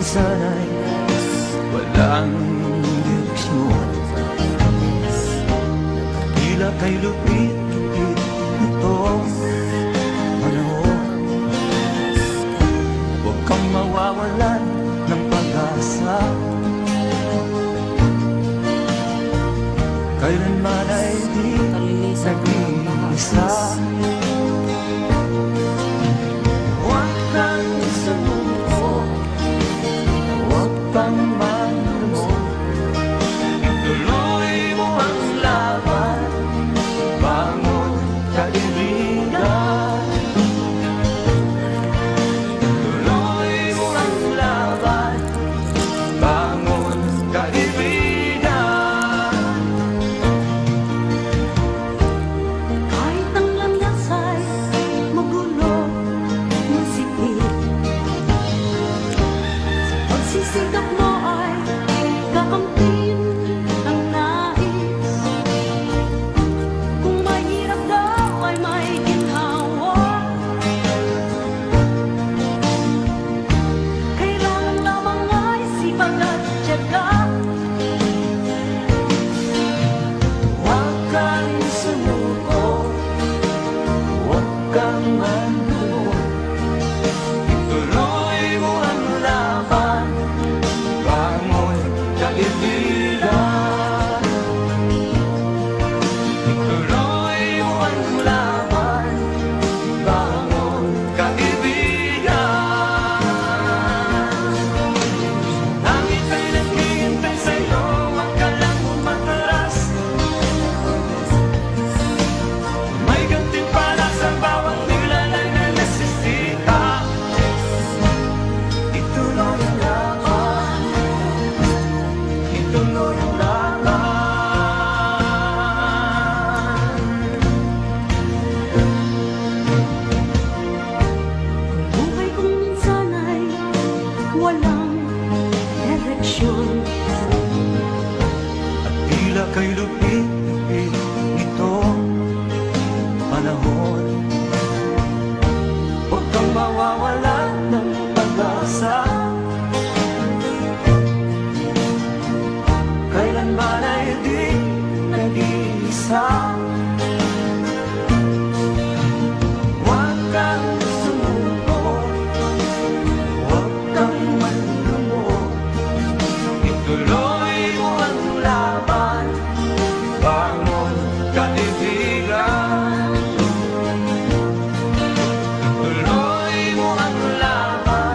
minsan ay walang direksyon. Tila kay lupit-lupit itong panahon. Huwag kang mawawalan ng pag-asa, kailanman ay di nag-iisa. Huwag kang sumuko, huwag kang manlumon. Ituloy mo ang laban, bangon kaibigan. Ituloy mo ang laban, bangon kaibigan. Kahit ang landas ay magulo, masipit, pagsisikap mo ay kakamtin ang nais. Kung mahirap daw ay may ginhawa, kailangan lamang ay sipag at tiyaga. Huwag kang sumuko, huwag kang manlumon. Ituloy mo ang laban, bangon kaibigan. Ituloy mo ang laban, bangon kaibigan. Langit ay naghihintay sa'yo, huwag ka lang umatras. May gantimpala sa bawat nilalang na nasisita. Ituloy ang laban, ituloy ang laban. Buhay kong minsan ay walang direksyon. At tila kay lupit